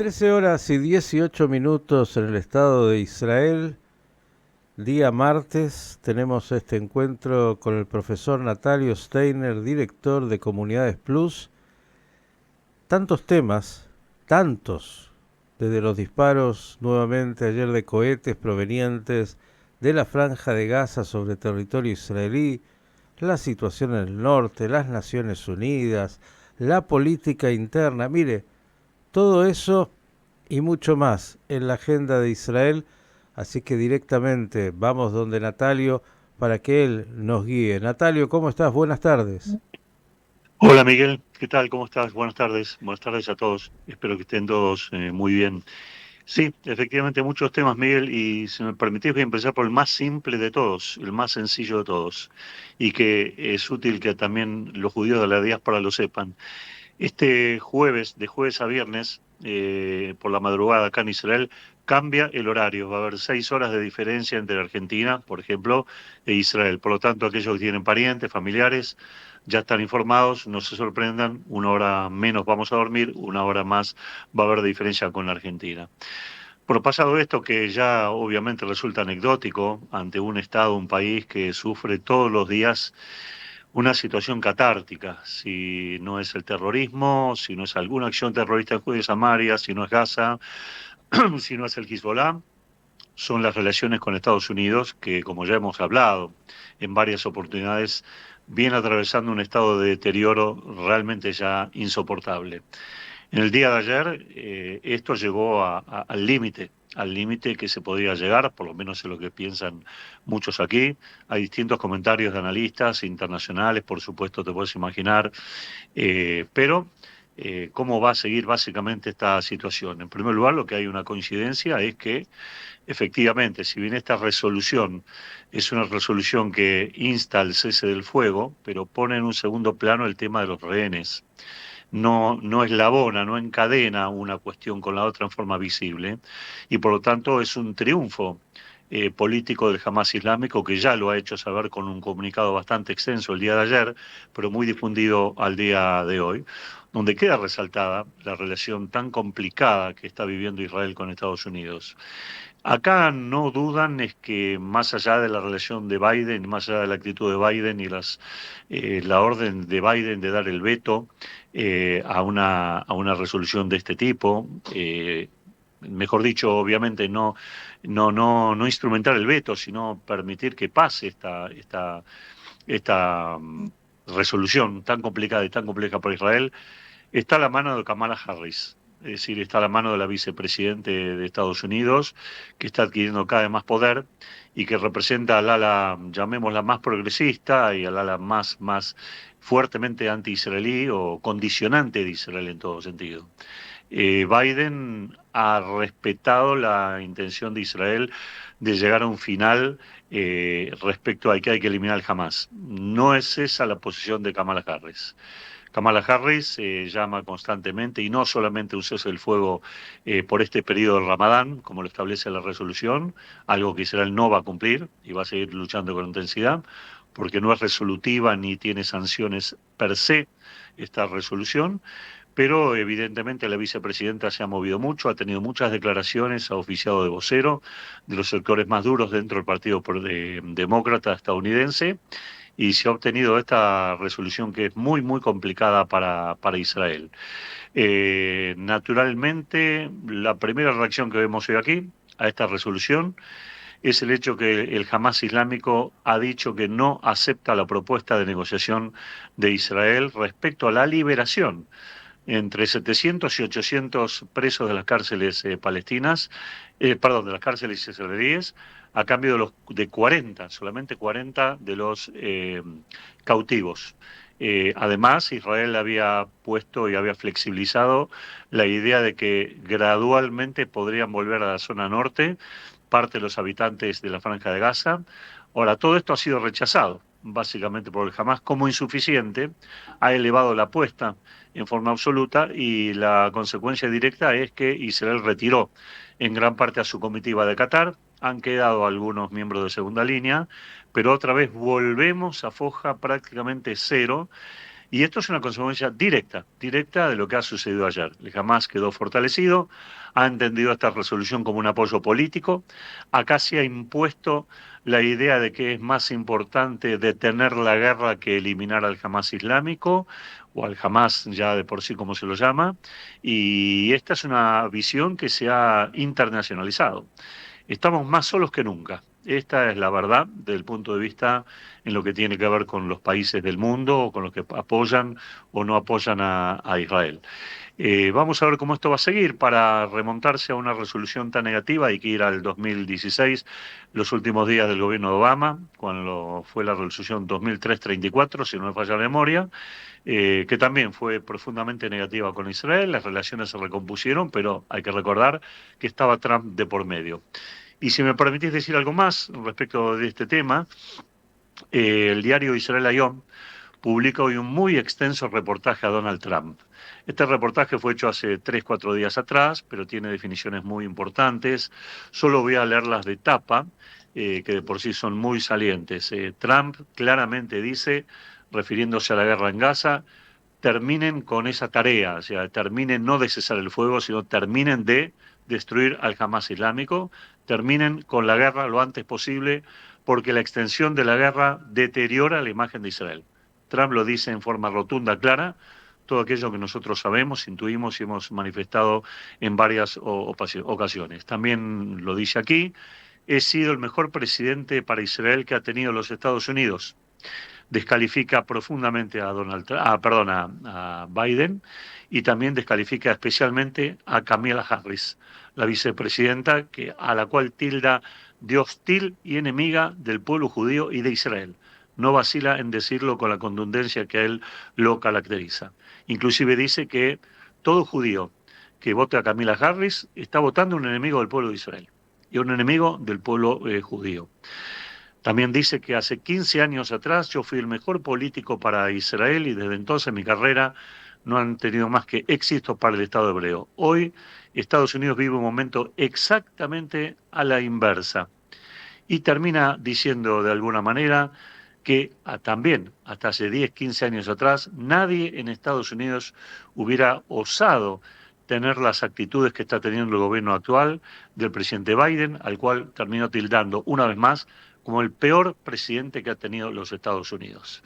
13 horas y 18 minutos en el Estado de Israel, día martes. Tenemos este encuentro con el profesor Natalio Steiner, director de Comunidades Plus. Tantos temas, tantos, desde los disparos nuevamente ayer de cohetes provenientes de la Franja de Gaza sobre territorio israelí, la situación en el norte, las Naciones Unidas, la política interna. Mire, todo eso y mucho más en la agenda de Israel, así que directamente vamos donde Natalio para que él nos guíe. Natalio, ¿cómo estás? Buenas tardes. Hola Miguel, ¿qué tal? ¿Cómo estás? Buenas tardes a todos. Espero que estén todos muy bien. Sí, efectivamente muchos temas, Miguel, y si me permitís voy a empezar por el más simple de todos, el más sencillo de todos, y que es útil que también los judíos de la diáspora lo sepan. Este jueves, de jueves a viernes, por la madrugada acá en Israel, cambia el horario. Va a haber 6 horas de diferencia entre Argentina, por ejemplo, e Israel. Por lo tanto, aquellos que tienen parientes, familiares, ya están informados, no se sorprendan, 1 hora menos vamos a dormir, 1 hora más va a haber de diferencia con la Argentina. Por pasado esto, que ya obviamente resulta anecdótico ante un Estado, un país que sufre todos los días una situación catártica, si no es el terrorismo, si no es alguna acción terrorista en Judea y Samaria, si no es Gaza, si no es el Hezbollah, son las relaciones con Estados Unidos, que como ya hemos hablado en varias oportunidades, viene atravesando un estado de deterioro realmente ya insoportable. En el día de ayer, esto llegó al límite que se podía llegar, por lo menos es lo que piensan muchos aquí. Hay distintos comentarios de analistas internacionales, por supuesto, te puedes imaginar, pero ¿cómo va a seguir básicamente esta situación? En primer lugar, lo que hay una coincidencia es que efectivamente, si bien esta resolución es una resolución que insta al cese del fuego, pero pone en un segundo plano el tema de los rehenes, no eslabona, no encadena una cuestión con la otra en forma visible, y por lo tanto es un triunfo político del Hamas Islámico, que ya lo ha hecho saber con un comunicado bastante extenso el día de ayer, pero muy difundido al día de hoy, donde queda resaltada la relación tan complicada que está viviendo Israel con Estados Unidos. Acá no dudan es que más allá de la relación de Biden, más allá de la actitud de Biden y la orden de Biden de dar el veto a una resolución de este tipo, mejor dicho, obviamente no instrumentar el veto, sino permitir que pase esta resolución tan complicada y tan compleja para Israel, está a la mano de Kamala Harris. Es decir, está a la mano de la vicepresidente de Estados Unidos, que está adquiriendo cada vez más poder y que representa al ala, llamémosla, más progresista y al ala más fuertemente anti-israelí o condicionante de Israel en todo sentido. Biden ha respetado la intención de Israel de llegar a un final respecto a que hay que eliminar el Hamas. No es esa la posición de Kamala Harris. Kamala Harris llama constantemente, y no solamente un cese del fuego por este periodo del Ramadán, como lo establece la resolución, algo que Israel no va a cumplir y va a seguir luchando con intensidad, porque no es resolutiva ni tiene sanciones per se esta resolución, pero evidentemente la vicepresidenta se ha movido mucho, ha tenido muchas declaraciones, ha oficiado de vocero de los sectores más duros dentro del Partido Demócrata estadounidense, y se ha obtenido esta resolución que es muy complicada para Israel. Naturalmente, la primera reacción que vemos hoy aquí a esta resolución es el hecho que el Hamas Islámico ha dicho que no acepta la propuesta de negociación de Israel respecto a la liberación entre 700 y 800 presos de las cárceles palestinas, perdón, de las cárceles israelíes, a cambio de 40, solamente 40 de los cautivos. Además, Israel había puesto y había flexibilizado la idea de que gradualmente podrían volver a la zona norte parte de los habitantes de la Franja de Gaza. Ahora, todo esto ha sido rechazado, básicamente por el Hamas, como insuficiente, ha elevado la apuesta en forma absoluta, y la consecuencia directa es que Israel retiró en gran parte a su comitiva de Qatar. Han quedado algunos miembros de segunda línea, pero otra vez volvemos a foja prácticamente cero, Y esto es una consecuencia directa de lo que ha sucedido ayer. El Hamas quedó fortalecido, ha entendido esta resolución como un apoyo político. Acá se ha impuesto la idea de que es más importante detener la guerra que eliminar al Hamas islámico, o al Hamas ya de por sí como se lo llama. Y esta es una visión que se ha internacionalizado. Estamos más solos que nunca. Esta es la verdad desde el punto de vista en lo que tiene que ver con los países del mundo o con los que apoyan o no apoyan a Israel. Vamos a ver cómo esto va a seguir. Para remontarse a una resolución tan negativa hay que ir al 2016, los últimos días del gobierno de Obama, cuando fue la resolución 2003-34, si no me falla la memoria, que también fue profundamente negativa con Israel. Las relaciones se recompusieron, pero hay que recordar que estaba Trump de por medio. Y si me permitís decir algo más respecto de este tema, el diario Israel Hayom publica hoy un muy extenso reportaje a Donald Trump. Este reportaje fue hecho hace 3, 4 días atrás, pero tiene definiciones muy importantes. Solo voy a leerlas de tapa, que de por sí son muy salientes. Trump claramente dice, refiriéndose a la guerra en Gaza, terminen con esa tarea, o sea, terminen no de cesar el fuego, sino terminen de destruir al Hamas islámico, terminen con la guerra lo antes posible, porque la extensión de la guerra deteriora la imagen de Israel. Trump lo dice en forma rotunda, clara, todo aquello que nosotros sabemos, intuimos y hemos manifestado en varias ocasiones. También lo dice aquí, he sido el mejor presidente para Israel que ha tenido los Estados Unidos. Descalifica profundamente a a Biden, y también descalifica especialmente a Kamala Harris, la vicepresidenta, a la cual tilda de hostil y enemiga del pueblo judío y de Israel. No vacila en decirlo con la contundencia que a él lo caracteriza. Inclusive dice que todo judío que vote a Kamala Harris está votando un enemigo del pueblo de Israel y un enemigo del pueblo judío. También dice que hace 15 años atrás yo fui el mejor político para Israel y desde entonces mi carrera no han tenido más que éxitos para el Estado hebreo. Hoy Estados Unidos vive un momento exactamente a la inversa y termina diciendo de alguna manera que también hasta hace 10, 15 años atrás nadie en Estados Unidos hubiera osado tener las actitudes que está teniendo el gobierno actual del presidente Biden, al cual terminó tildando una vez más como el peor presidente que ha tenido los Estados Unidos.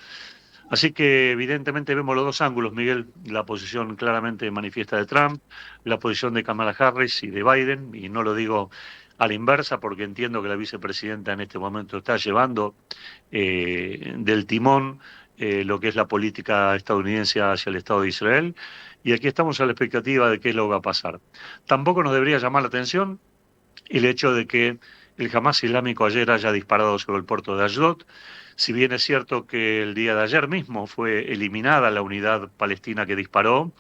Así que evidentemente vemos los dos ángulos, Miguel, la posición claramente manifiesta de Trump, la posición de Kamala Harris y de Biden, y no lo digo a la inversa porque entiendo que la vicepresidenta en este momento está llevando del timón lo que es la política estadounidense hacia el Estado de Israel, y aquí estamos a la expectativa de qué es lo que va a pasar. Tampoco nos debería llamar la atención el hecho de que el Hamas islámico ayer haya disparado sobre el puerto de Ashdod. Si bien es cierto que el día de ayer mismo fue eliminada la unidad palestina que disparó,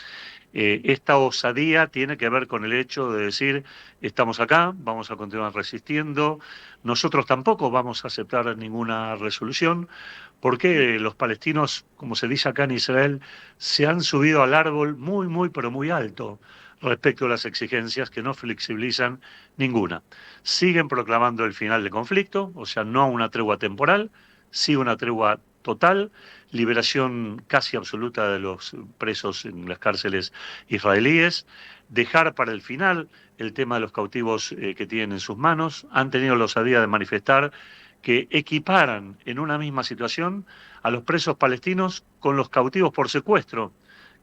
esta osadía tiene que ver con el hecho de decir, estamos acá, vamos a continuar resistiendo, nosotros tampoco vamos a aceptar ninguna resolución, porque los palestinos, como se dice acá en Israel, se han subido al árbol pero muy alto respecto a las exigencias que no flexibilizan ninguna. Siguen proclamando el final del conflicto, o sea, no una tregua temporal, sí una tregua total, liberación casi absoluta de los presos en las cárceles israelíes, dejar para el final el tema de los cautivos que tienen en sus manos. Han tenido la osadía de manifestar que equiparan en una misma situación a los presos palestinos con los cautivos por secuestro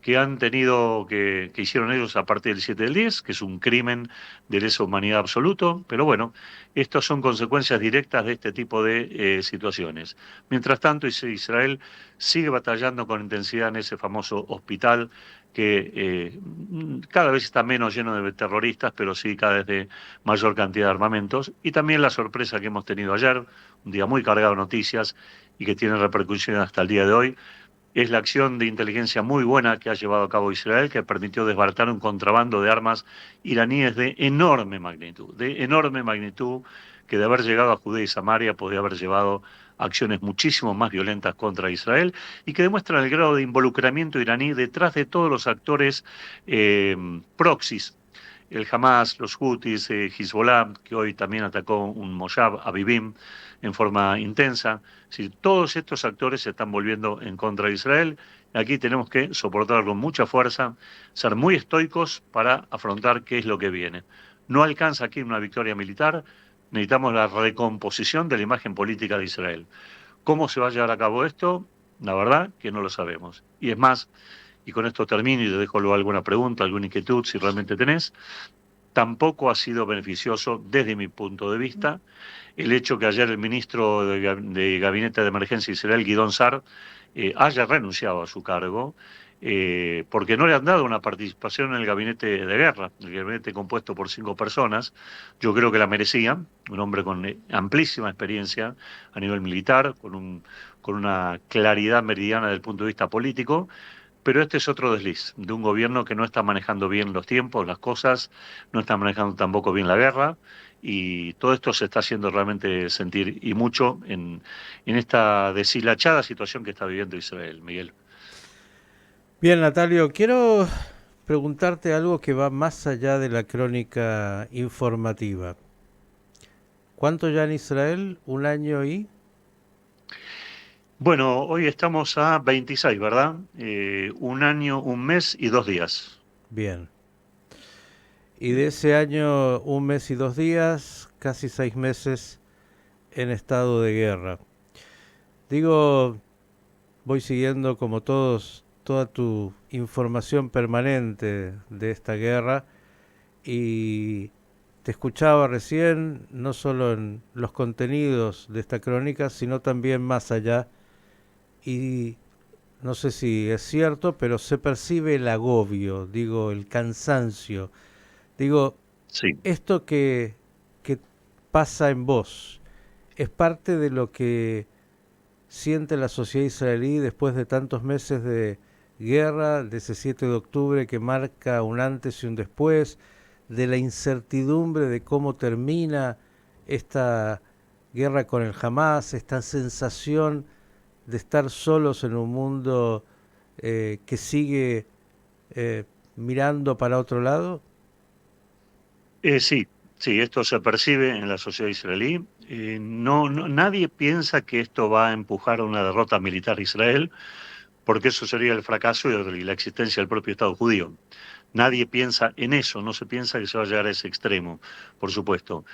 que han tenido, que hicieron ellos a partir del 7/10, que es un crimen de lesa humanidad absoluto, pero bueno, estas son consecuencias directas de este tipo de situaciones. Mientras tanto, Israel sigue batallando con intensidad en ese famoso hospital que cada vez está menos lleno de terroristas, pero sí cada vez de mayor cantidad de armamentos. Y también la sorpresa que hemos tenido ayer, un día muy cargado de noticias y que tiene repercusiones hasta el día de hoy, es la acción de inteligencia muy buena que ha llevado a cabo Israel, que permitió desbaratar un contrabando de armas iraníes de enorme magnitud, que de haber llegado a Judea y Samaria podría haber llevado a acciones muchísimo más violentas contra Israel, y que demuestran el grado de involucramiento iraní detrás de todos los actores proxies el Hamas, los Houthis, Hezbollah, que hoy también atacó un Moshav, Abibim, en forma intensa. Si todos estos actores se están volviendo en contra de Israel, aquí tenemos que soportar con mucha fuerza, ser muy estoicos para afrontar qué es lo que viene. No alcanza aquí una victoria militar, necesitamos la recomposición de la imagen política de Israel. ¿Cómo se va a llevar a cabo esto? La verdad que no lo sabemos. Y es más, y con esto termino y te dejo luego alguna pregunta, alguna inquietud, si realmente tenés, tampoco ha sido beneficioso desde mi punto de vista el hecho que ayer el ministro de Gabinete de Emergencia Israel, Guidón Sar, haya renunciado a su cargo porque no le han dado una participación en el gabinete de guerra, el gabinete compuesto por 5 personas. Yo creo que la merecía, un hombre con amplísima experiencia a nivel militar, con una claridad meridiana desde el punto de vista político, pero este es otro desliz de un gobierno que no está manejando bien los tiempos, las cosas, no está manejando tampoco bien la guerra, y todo esto se está haciendo realmente sentir y mucho en esta deshilachada situación que está viviendo Israel, Miguel. Bien, Natalio, quiero preguntarte algo que va más allá de la crónica informativa. ¿Cuánto ya en Israel? ¿Un año y? Bueno, hoy estamos a 26, ¿verdad? Un año, un mes y 2 días. Bien. Y de ese año, un mes y 2 días, casi 6 meses en estado de guerra. Digo, voy siguiendo como todos toda tu información permanente de esta guerra y te escuchaba recién, no solo en los contenidos de esta crónica, sino también más allá. Y no sé si es cierto, pero se percibe el agobio, digo, el cansancio. Digo, Sí. esto que pasa en vos, ¿es parte de lo que siente la sociedad israelí después de tantos meses de guerra, de ese 7 de octubre que marca un antes y un después, de la incertidumbre de cómo termina esta guerra con el Hamas, esta sensación de estar solos en un mundo que sigue eh, mirando para otro lado? Sí, sí, esto se percibe en la sociedad israelí. Nadie piensa que esto va a empujar a una derrota militar de Israel, porque eso sería el fracaso y la existencia del propio Estado judío. Nadie piensa en eso, no se piensa que se va a llegar a ese extremo, por supuesto.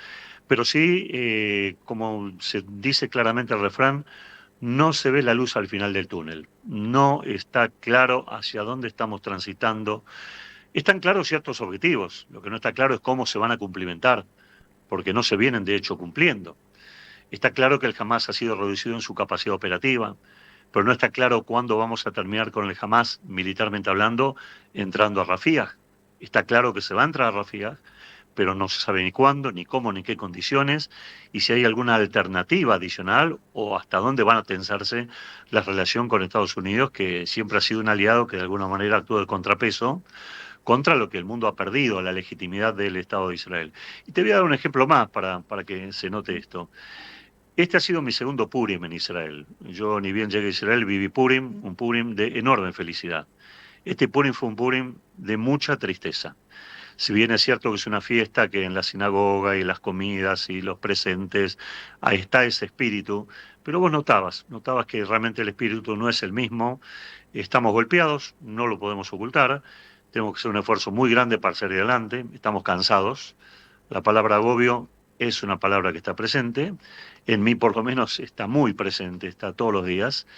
Pero sí, como se dice claramente el refrán, no se ve la luz al final del túnel. No está claro hacia dónde estamos transitando. Están claros ciertos objetivos, lo que no está claro es cómo se van a cumplimentar, porque no se vienen de hecho cumpliendo. Está claro que el Hamas ha sido reducido en su capacidad operativa, pero no está claro cuándo vamos a terminar con el Hamas, militarmente hablando, entrando a Rafah. Está claro que se va a entrar a Rafah, pero no se sabe ni cuándo, ni cómo, ni qué condiciones, y si hay alguna alternativa adicional o hasta dónde van a tensarse la relación con Estados Unidos, que siempre ha sido un aliado que de alguna manera actúa de contrapeso contra lo que el mundo ha perdido, la legitimidad del Estado de Israel. Y te voy a dar un ejemplo más para que se note esto. Este ha sido mi segundo Purim en Israel. Yo ni bien llegué a Israel, viví Purim, un Purim de enorme felicidad. Este Purim fue un Purim de mucha tristeza. Si bien es cierto que es una fiesta que en la sinagoga y las comidas y los presentes, ahí está ese espíritu, pero vos notabas que realmente el espíritu no es el mismo. Estamos golpeados, no lo podemos ocultar, tenemos que hacer un esfuerzo muy grande para salir adelante, estamos cansados. La palabra agobio es una palabra que está presente, en mí por lo menos está muy presente, está todos los días,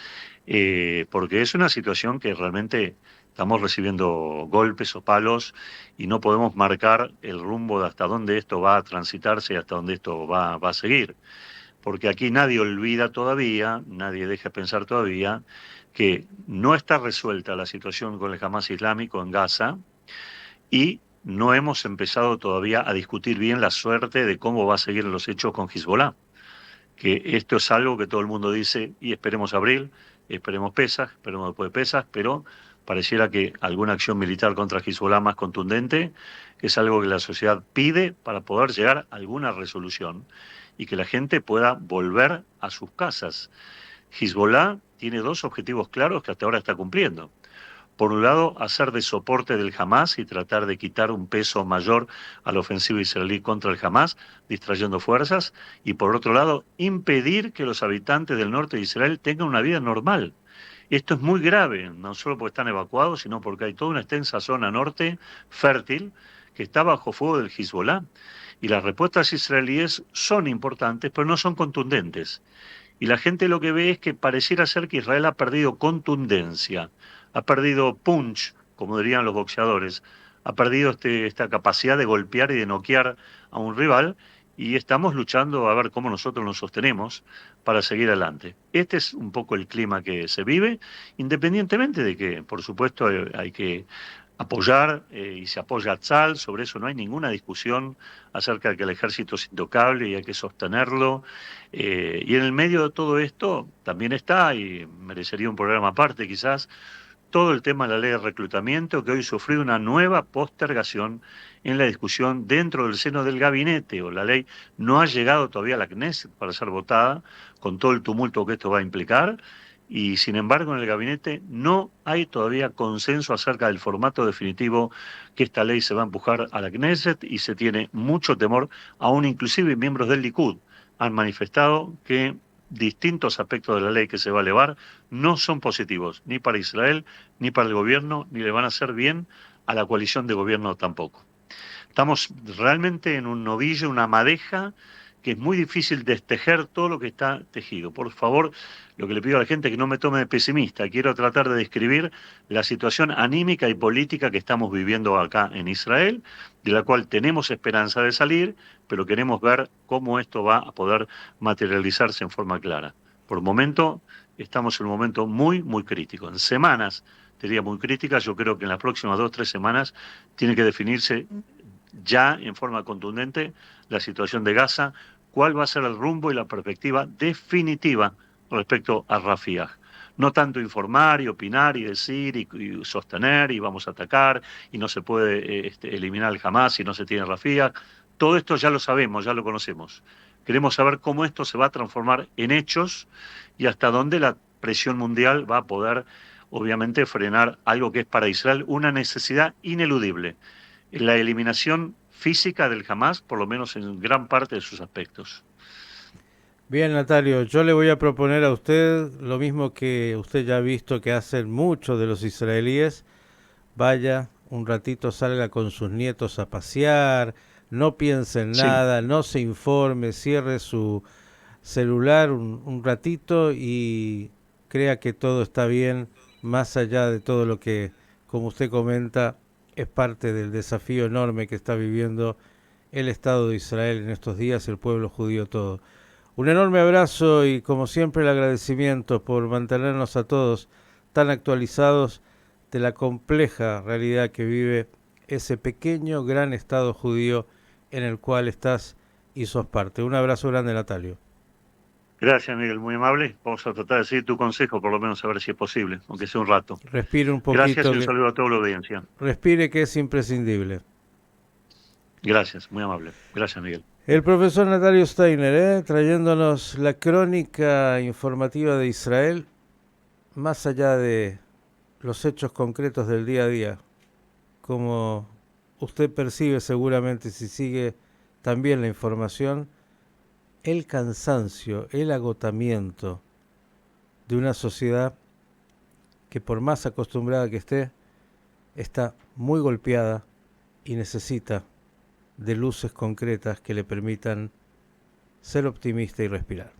porque es una situación que realmente estamos recibiendo golpes o palos y no podemos marcar el rumbo de hasta dónde esto va a transitarse y hasta dónde esto va a seguir. Porque aquí nadie olvida todavía, nadie deja pensar todavía que no está resuelta la situación con el Hamas islámico en Gaza y no hemos empezado todavía a discutir bien la suerte de cómo va a seguir los hechos con Hezbollah, que esto es algo que todo el mundo dice, y esperemos abril, esperemos Pesaj, esperemos después de Pesaj, pero pareciera que alguna acción militar contra Hezbollah más contundente es algo que la sociedad pide para poder llegar a alguna resolución y que la gente pueda volver a sus casas. Hezbollah tiene dos objetivos claros que hasta ahora está cumpliendo. por un lado, hacer de soporte del Hamas y tratar de quitar un peso mayor a la ofensiva israelí contra el Hamas, distrayendo fuerzas, y por otro lado, impedir que los habitantes del norte de Israel tengan una vida normal. Esto es muy grave, no solo porque están evacuados, sino porque hay toda una extensa zona norte fértil que está bajo fuego del Hezbollah. Y las respuestas israelíes son importantes, pero no son contundentes. Y la gente lo que ve es que pareciera ser que Israel ha perdido contundencia, ha perdido punch, como dirían los boxeadores, ha perdido esta capacidad de golpear y de noquear a un rival, y estamos luchando a ver cómo nosotros nos sostenemos para seguir adelante. Este es un poco el clima que se vive, independientemente de que, por supuesto, hay que apoyar y se apoya a Tzal, sobre eso no hay ninguna discusión acerca de que el ejército es intocable y hay que sostenerlo. Y en el medio de todo esto también está, y merecería un programa aparte quizás, todo el tema de la ley de reclutamiento, que hoy sufrió una nueva postergación en la discusión dentro del seno del gabinete, o la ley no ha llegado todavía a la Knesset para ser votada, con todo el tumulto que esto va a implicar, y sin embargo en el gabinete no hay todavía consenso acerca del formato definitivo que esta ley se va a empujar a la Knesset, y se tiene mucho temor, aún inclusive miembros del Likud han manifestado que distintos aspectos de la ley que se va a elevar no son positivos, ni para Israel, ni para el gobierno, ni le van a hacer bien a la coalición de gobierno tampoco. Estamos realmente en un novillo, una madeja, que es muy difícil destejer todo lo que está tejido. Por favor, lo que le pido a la gente es que no me tome de pesimista. Quiero tratar de describir la situación anímica y política que estamos viviendo acá en Israel, de la cual tenemos esperanza de salir, pero queremos ver cómo esto va a poder materializarse en forma clara. Por el momento, estamos en un momento muy, muy crítico. En semanas, te diría muy críticas, yo creo que en las próximas 2 o 3 semanas tiene que definirse ya en forma contundente la situación de Gaza, cuál va a ser el rumbo y la perspectiva definitiva respecto a Rafah. No tanto informar y opinar y decir y sostener y vamos a atacar y no se puede eliminar el Hamas si no se tiene Rafah. Todo esto ya lo sabemos, ya lo conocemos. Queremos saber cómo esto se va a transformar en hechos y hasta dónde la presión mundial va a poder, obviamente, frenar algo que es para Israel una necesidad ineludible: la eliminación física del Hamas, por lo menos en gran parte de sus aspectos. Bien, Natalio, yo le voy a proponer a usted lo mismo que usted ya ha visto que hacen muchos de los israelíes. Vaya, un ratito salga con sus nietos a pasear, no piense en Sí, nada, no se informe, cierre su celular un ratito y crea que todo está bien, más allá de todo lo que, como usted comenta, es parte del desafío enorme que está viviendo el Estado de Israel en estos días, el pueblo judío todo. Un enorme abrazo y como siempre el agradecimiento por mantenernos a todos tan actualizados de la compleja realidad que vive ese pequeño gran Estado judío en el cual estás y sos parte. Un abrazo grande, Natalio. gracias, Miguel, muy amable. Vamos a tratar de seguir tu consejo, por lo menos a ver si es posible, aunque sea un rato. Respire un Gracias poquito, y un saludo a toda la audiencia. respire que es imprescindible. Gracias, muy amable. Gracias, Miguel. El profesor Natalio Steiner, trayéndonos la crónica informativa de Israel, más allá de los hechos concretos del día a día, como usted percibe seguramente si sigue también la información, el cansancio, el agotamiento de una sociedad que por más acostumbrada que esté, está muy golpeada y necesita de luces concretas que le permitan ser optimista y respirar.